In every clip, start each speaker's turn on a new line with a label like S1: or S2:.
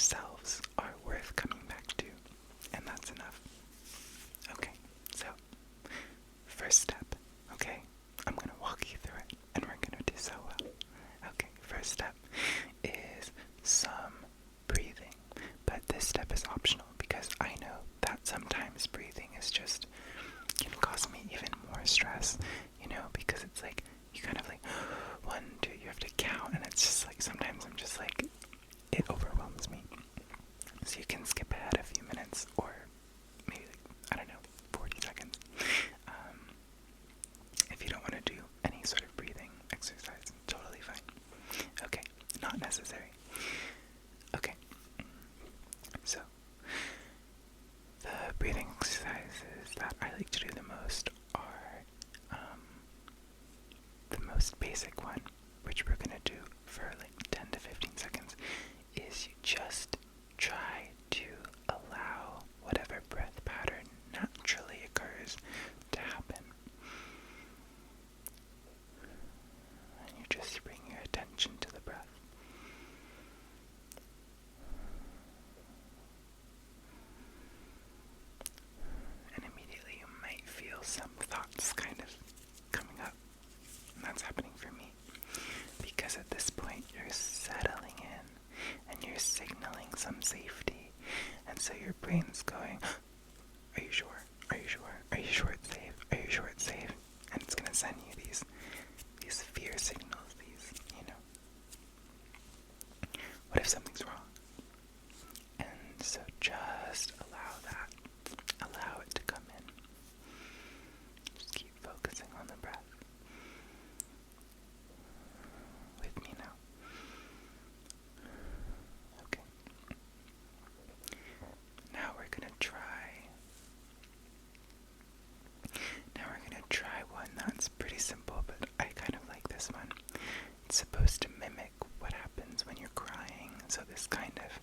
S1: selves are worth coming back to, and that's enough. Okay, so first step, okay? I'm gonna walk you through it, and we're gonna do so well. Okay, first step is some breathing, but this step is optional because I know that sometimes breathing is just, can cause me even more stress, because it's like, you kind of like, 1, 2, you have to count, and it's just like, sometimes I'm just like, it overwhelms me. So you can skip ahead a few minutes, or maybe, 40 seconds. If you don't want to do any sort of breathing exercise, totally fine. Okay, not necessary. Okay, so the breathing exercises that I like to do the most are the most basic one, which we're going to do for like 10 to 15 seconds, is you just try to allow whatever breath pattern naturally occurs to happen. And you just bring your attention to the breath. And immediately you might feel some thoughts kind of coming up. And that's happening for me. Because at this point you're settling in and you're signaling some safety. And so your brain's going, are you sure? Are you sure? Are you sure it's safe? Are you sure it's safe? And it's gonna send you these fear signals, what if something's wrong? And so just allow it to come in. Just keep focusing on the breath. With me now. Okay. Now we're gonna try one that's pretty simple, but I kind of like this one. It's supposed to mimic what happens when you're crying, so this kind of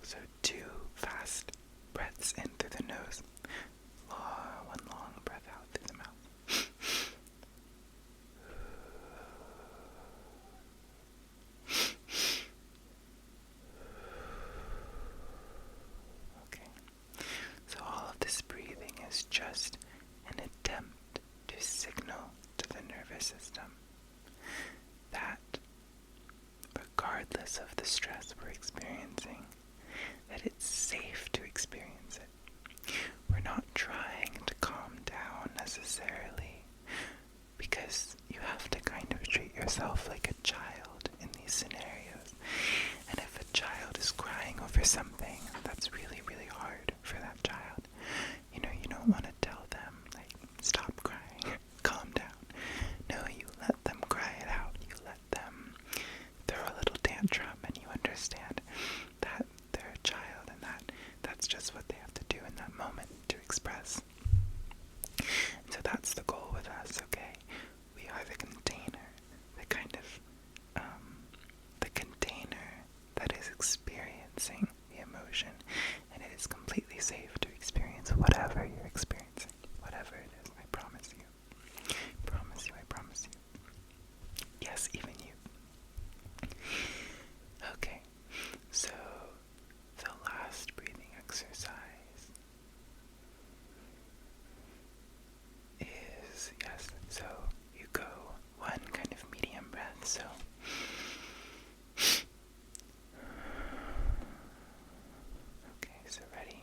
S1: so 2 fast breaths in through the nose, 1 long breath out through the mouth. Okay, so all of this breathing is just an attempt to signal to the nervous system that regardless of the stress we're experiencing, that it's safe to experience it. We're not trying to calm down necessarily, because you have to kind of treat yourself like a child in these scenarios. And if a child is crying over something that's really, really hard for that child, you don't want to tell them, like, stop crying, calm down. No, you let them cry it out. You let them throw a little tantrum, and you understand that they're a child, and that's just what they have to do in that moment to express. And so that's the goal with us, okay? We are the container, the kind of, the container that is experiencing the emotion, and it is completely safe to experience whatever you're experiencing, whatever it is. I promise you. I promise you. Yes, even you. Okay, so the last breathing exercise is, so you go 1 kind of medium breath, so okay, so ready?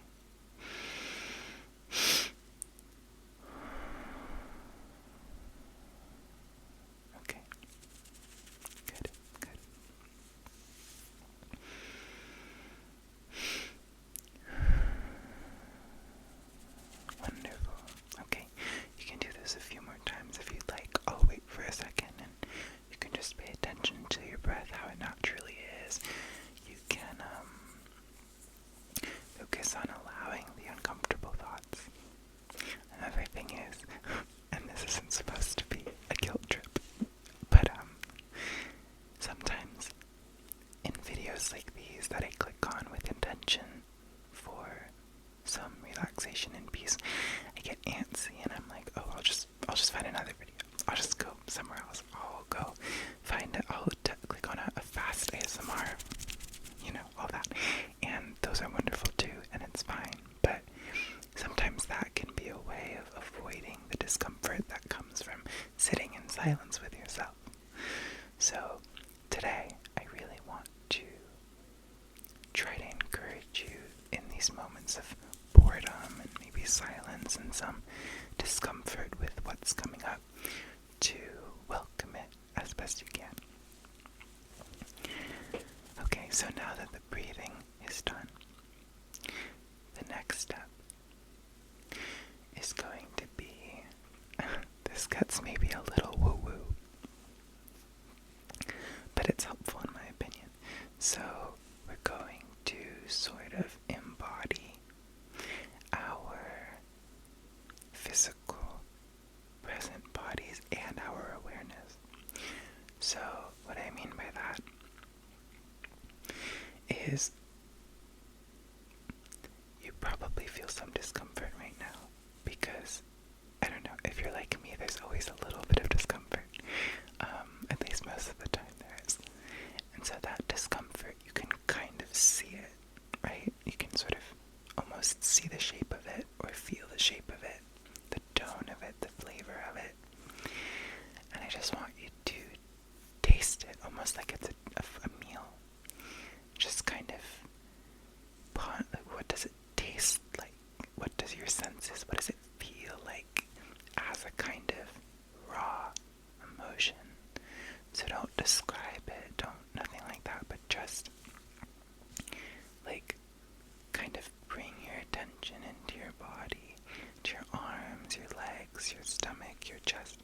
S1: Okay. Good. Wonderful. Okay, you can do this a few more times if you'd like. I'll wait for a second, and you can just pay attention to your breath, how it naturally is. You can focus on allowing the uncomfortable thoughts. Another thing is, and this isn't supposed to be a guilt trip, but sometimes in videos like these that I click on with intention for some relaxation and peace, I get antsy, and I'm like, oh, I'll just find another video. I'll just go somewhere else. I'll go find best you can. Okay, so now that the breathing is done, the next step is going to be, this gets maybe a little woo-woo, but it's helpful in my opinion. So we're going to sort of embody our physical present bodies and our awareness. So what I mean by that is you probably feel some discomfort right now because, I don't know, if you're like me, there's always a little bit of discomfort. At least most of the time there is. And so that discomfort, you can kind of see it, right? You can sort of almost see the shape of it or feel the shape of it, the tone of it, the flavor of it. And I just want you to taste it almost like it's a meal. Just kind of, what does it taste like? What does your senses, what does it feel like as a kind of raw emotion? So don't describe it, nothing like that, but just like kind of bring your attention into your body, to your arms, your legs, your stomach, your chest,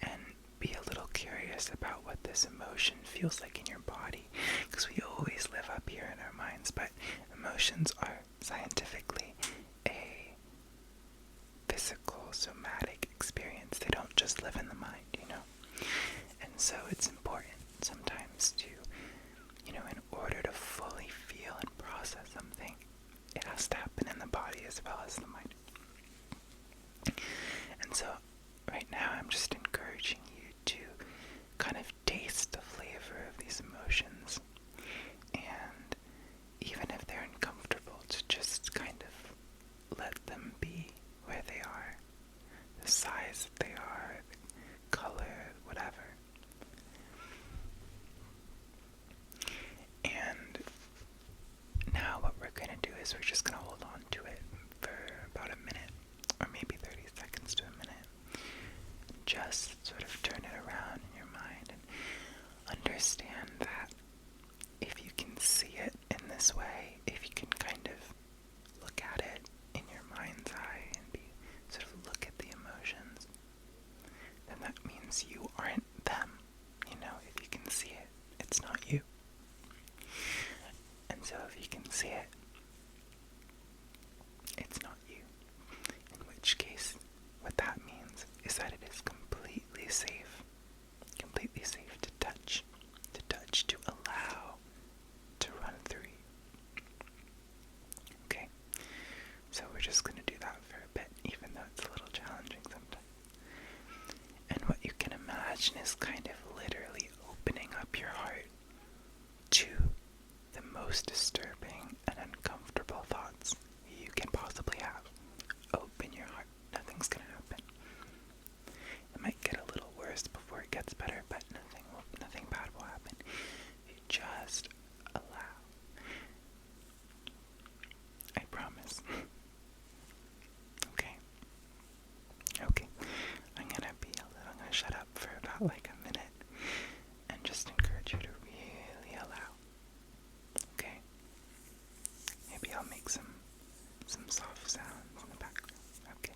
S1: and be a little curious about what this emotion feels like in your body, because we always live up here in our minds, but emotions are scientifically a physical, somatic experience. They don't just live in the mind, And so it's important sometimes to, in order to fully feel and process something, it has to happen in the body as well as the mind. And so right now I'm just encouraging you to kind of taste the flavor of these emotions, and even if they're uncomfortable, to just kind of let them be where they are, the size that they are, the color, whatever. And now what we're going to do is we're just going to hold on to it for about a minute, or maybe 30 seconds to a minute. Just sort of turn it around in your mind and understand that if you can see it in this way, if you can kind of look at it in your mind's eye and sort of look at the emotions, then that means you aren't them. If you can see it, it's not you. And so if you can see it, it's not you. In which case, what that means is that it is completely safe to touch, to allow to run through you. Okay? So we're just going to do that for a bit, even though it's a little challenging sometimes. And what you can imagine is kind of literally opening up your heart to the most disturbing and uncomfortable thoughts you can possibly have. Open your heart. Nothing's going to happen. It might get a little worse before it gets better, but nothing bad will happen. You just allow. I promise. Okay. I'm gonna shut up for about like a minute and just encourage you to really allow. Okay? Maybe I'll make some soft sounds in the background. Okay.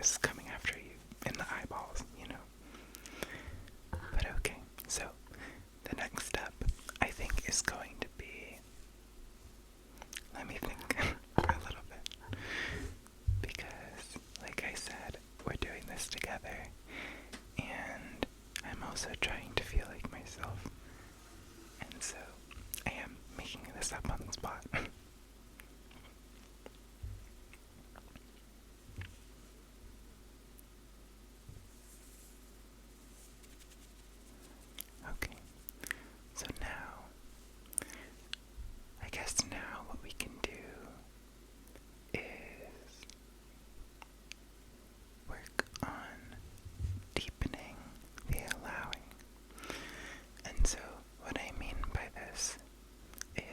S1: virus coming after you in the eyeballs, you know. But okay, so the next step, I think, is going to be, let me think a little bit, because, like I said, we're doing this together, and I'm also trying to feel like myself, and so I am making this up on the spot. Okay, so now, I guess now what we can do is work on deepening the allowing. And so what I mean by this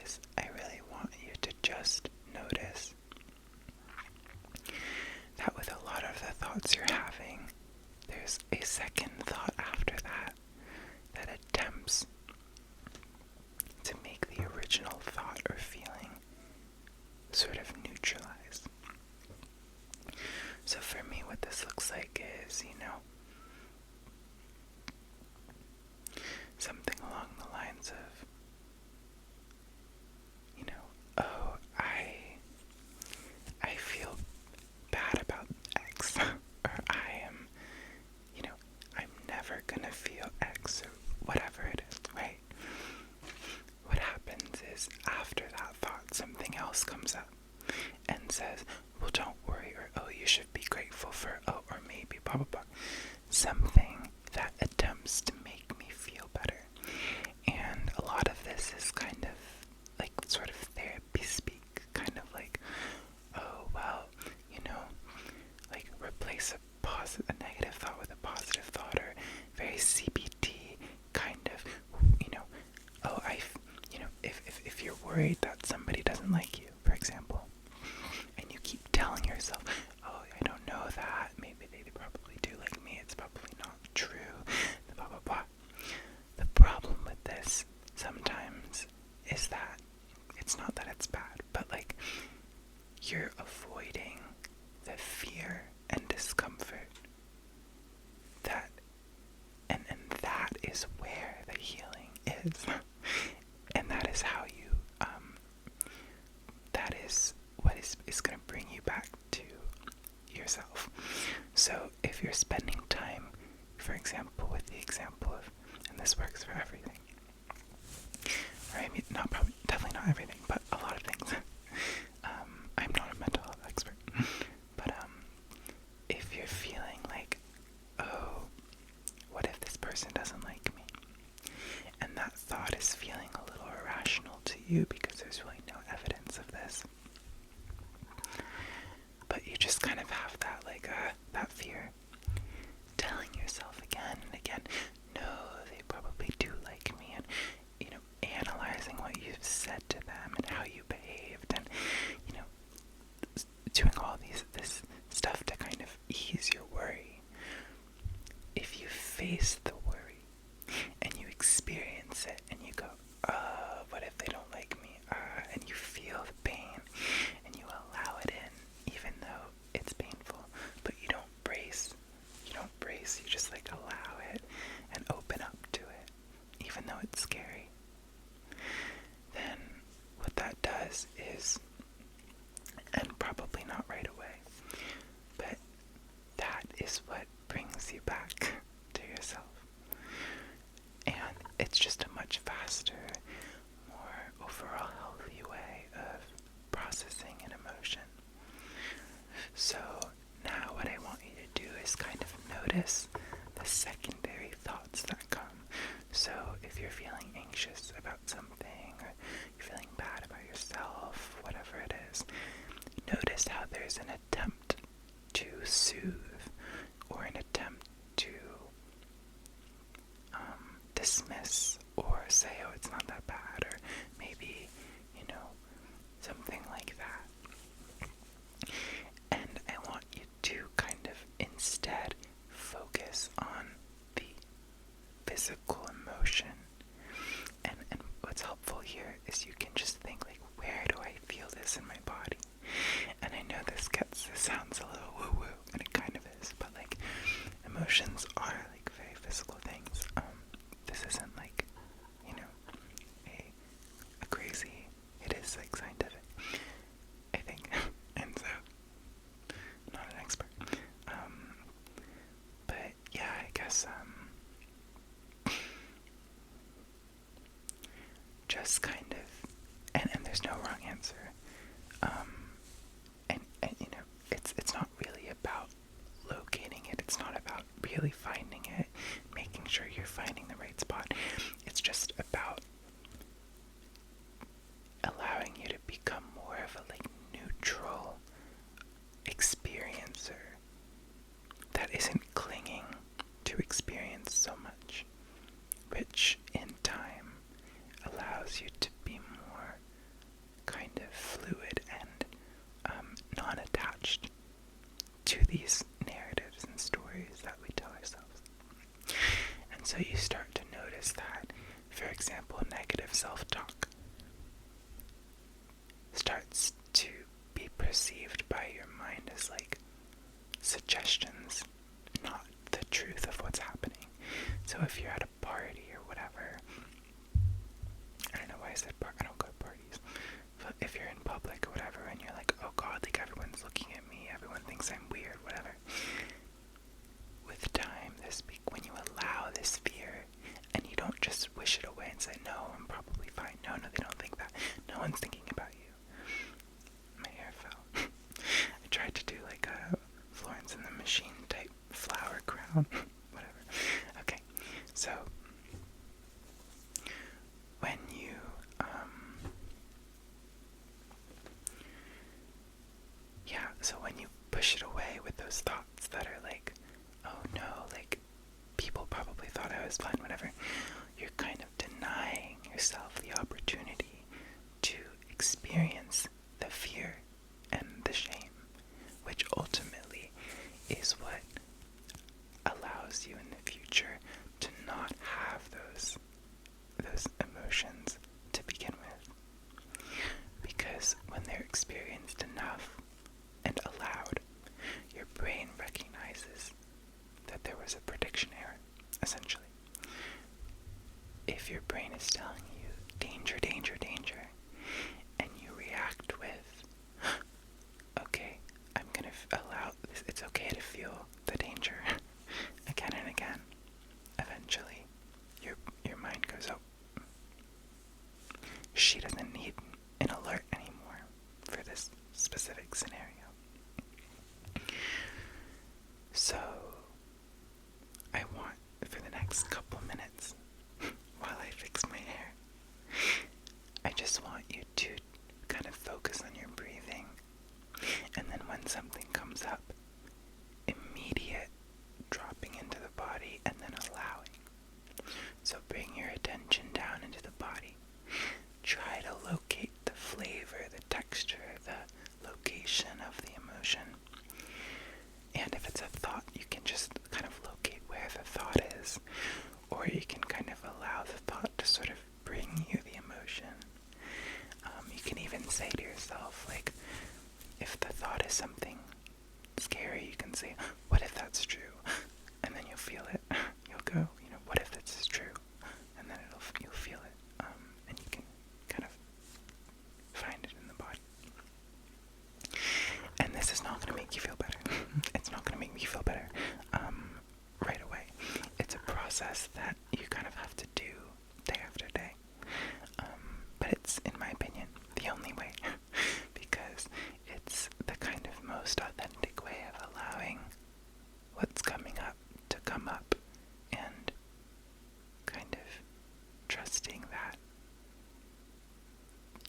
S1: is I really want you to just notice that with a lot of the thoughts you're having, there's a second thought after that that attempts to make the original thought or feeling sort of neutralize. So for me, what this looks like is, something along the lines of, oh, I feel bad about X, or I am, I'm never gonna feel X, or whatever it is, right? What happens is, after that thought, something else comes up and says, well, don't worry, or oh, you should be grateful for, oh, or maybe blah, blah, blah. Something that attempts to make me feel better. And a lot of this is kind of like sort of therapy speak, kind of like, oh, well, like replace a negative thought with a positive thought, or very CBT kind of, oh, if you're worried that somebody doesn't like you, for example, and you keep telling yourself, oh, I don't know that, maybe they probably do like me, it's probably not true, blah, blah, blah. The problem with this sometimes is that it's not that it's bad, but like you're avoiding the fear and discomfort that, and that is where the healing is. And that is how you, that is what is going to bring you back to yourself. So if you're spending time, for example, with the example of, and this works for everything, or I mean, definitely not everything, but a lot of things. I'm not a mental health expert, but if you're feeling like, oh, what if this person doesn't like me? And that thought is feeling a little irrational to you because there's really no evidence of this. But you just kind of have that, like, that fear. Telling yourself again and again, no, they probably do like me, and, analyzing what you've said to them and how you behaved, and, doing all this stuff to kind of ease your worry. If you face the worry and you experience it and you go, what if they don't like me? And you feel the pain and you allow it in, even though it's painful, but you don't brace, you just like allow it and open up to it, even though it's scary. Then what that does is, and probably not right away, but that is what brings you back to yourself. And it's just a much faster, more overall healthy way of processing an emotion. So now what I want you to do is kind of notice the secondary thoughts that come. So if you're feeling anxious about something, or you're feeling bad about yourself, whatever it is, notice how there's an attempt to soothe, or an attempt to dismiss, or say, oh, it's not that bad, or maybe, something like that. And I want you to kind of instead focus on the physical emotion. And what's helpful here is you can just think, like, where do I feel this in my body? And I know this sounds a little woo-woo, and it kind of is. really finding it, making sure you're finding the right spot. It's just about allowing you to become more of a neutral experiencer that isn't clinging to experience so much, which in time allows you to be more kind of fluid and non-attached to these narratives and stories that we tell ourselves. And so you start to notice that, for example, negative self-talk starts to be perceived by your mind as suggestions, not the truth of what's happening. So if you're at a party or whatever, I don't know why I said I don't go to parties, but if you're in public or whatever and you're like, oh god, everyone's looking at me, everyone thinks I'm weird, whatever. With time, when you allow this fear and you don't just wish it away and say, no, I'm probably fine. No, they don't think that. No one's thinking about you. My hair fell. I tried to do a Florence and the Machine type flower crown. Whatever. Okay, so when you when you push it away with those thoughts that are oh no, people probably thought I was fine, whatever, you're kind of denying yourself the opportunity to experience the fear and the shame, which ultimately is what allows you in the future to not have those emotions to begin with. Because when they're experienced enough and allowed, your brain recognizes that there was a prediction error, essentially. If your brain is telling you danger, danger, danger, and you react with, okay, I'm gonna allow this, it's okay to feel the danger again and again, eventually your mind goes, oh, she doesn't need an alert anymore for this specific scenario. So I want, for the next couple minutes, while I fix my hair, I just want you to kind of focus on your breathing, and then when something comes up, immediate dropping into the body and then allowing. So bring your attention down into the body. Try to locate the flavor, the texture, the location of the emotion. And if it's a thought, you can just kind of locate where the thought is, or you can kind of allow the thought to sort of bring you the emotion. You can even say to yourself, if the thought is something scary, you can say, what if that's true? And then you'll feel it. You'll go, what if this is true? And then you'll feel it. And you can kind of find it in the body. And this is not going to make you feel better. It's not going to make me feel better right away. It's a process that you kind of have to do day after day. But it's, in my opinion, the only way. Because it's the kind of most authentic way of allowing what's coming up to come up, and kind of trusting that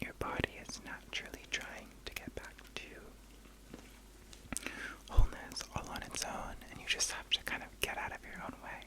S1: your body is naturally trying to get back to wholeness all on its own, and you just have to kind of get out of your own way,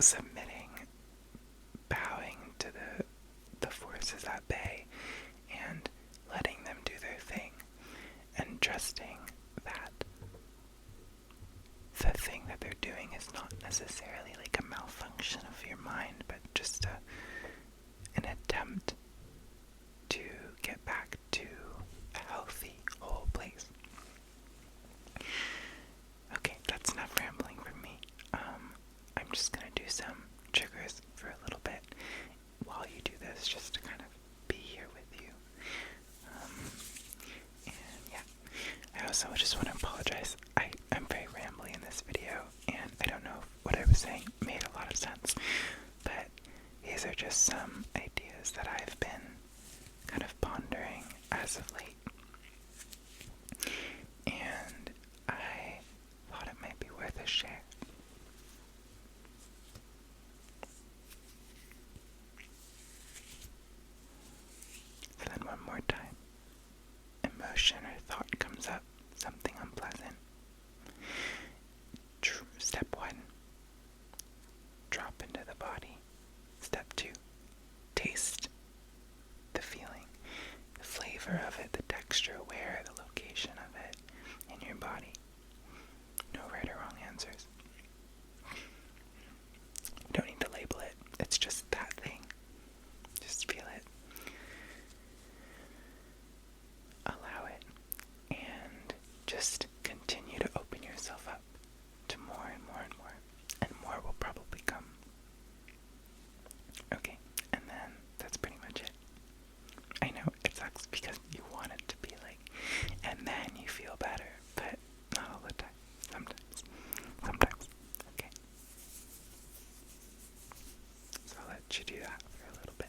S1: submitting, bowing to the forces at bay, and letting them do their thing, and trusting that the thing that they're doing is not necessarily like a malfunction of your mind, but just an attempt to get back to a healthy, whole place. Okay, that's enough rambling from me. I'm just gonna do some triggers for a little bit while you do this, just to kind of be here with you. And yeah, I also just want to apologize. I'm very rambly in this video, and I don't know if what I was saying made a lot of sense, but these are just some ideas that I've been kind of pondering as of late. And I thought it might be worth a share. So then one more time. Emotion or thought comes up, something unpleasant. Step 1, drop into the body. Step 2, taste the feeling, the flavor of it, the texture, where, the location of it in your body. No right or wrong answers. You don't need to label it. It's just that thing. Just feel it. Allow it. And just continue to open yourself up to more and more and more. And more will probably come. Okay, and then that's pretty much it. I know it sucks because you want it to be like, and then you feel better, but not all the time. Sometimes. Okay. So I'll let you do that for a little bit.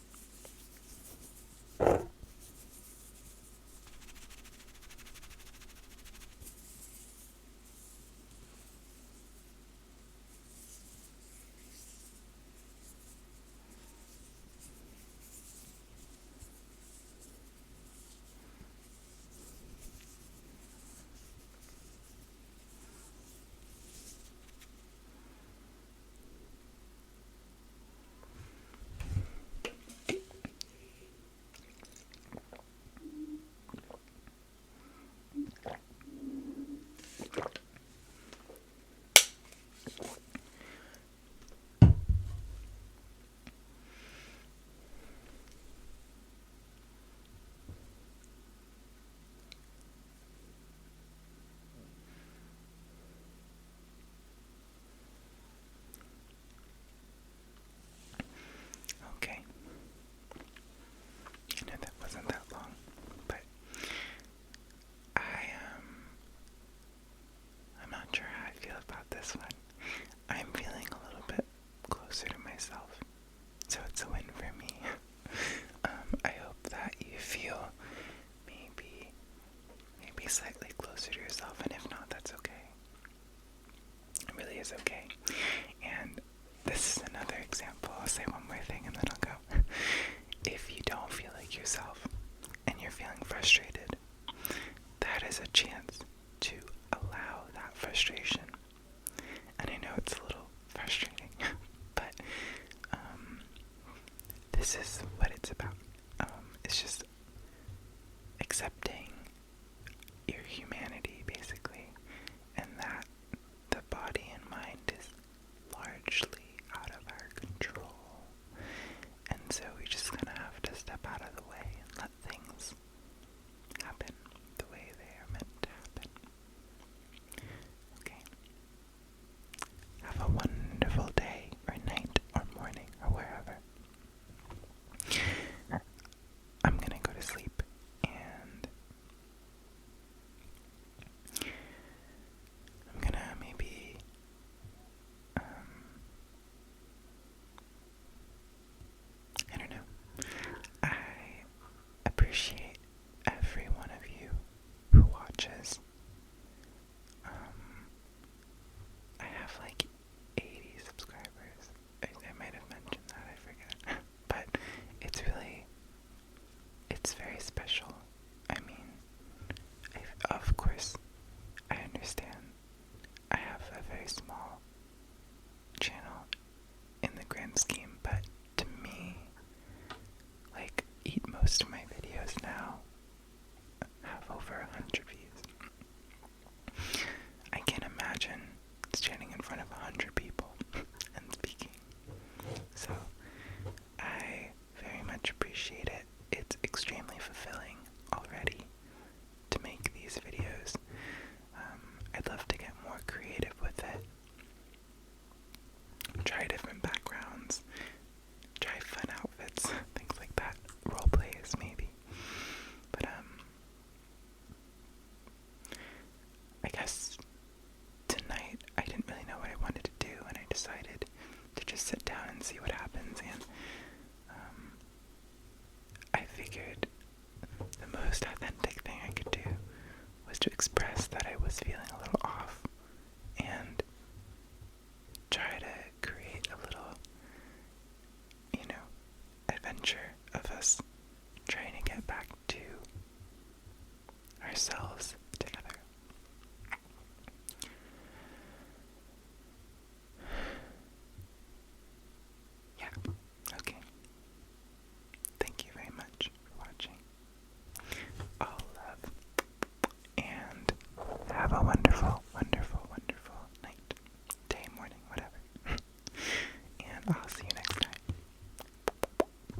S1: Okay. I know that wasn't that long, but I'm not sure how I feel about this one. I'm feeling a little bit closer to myself, so it's a win for me. I hope that you feel maybe slightly closer to yourself, and if not, that's okay. It really is okay. And this is another example. I'll say one more thing and then I'll go. If you don't feel like yourself and you're feeling frustrated, that is a chance to allow that frustration. And I know it's a little frustrating, but grand scheme, but to me, like, most of my videos now have over 100 views. I can't imagine standing in front of 100 people and speaking. So I very much appreciate it. It's extremely fulfilling already to make these videos. I'd love to get more creative with it. Try different backgrounds. Try fun outfits, things like that. Role plays, maybe. But, I guess tonight I didn't really know what I wanted to do, and I decided to just sit down and see what happens, and I figured the most authentic thing I could do was to express that I was feeling a little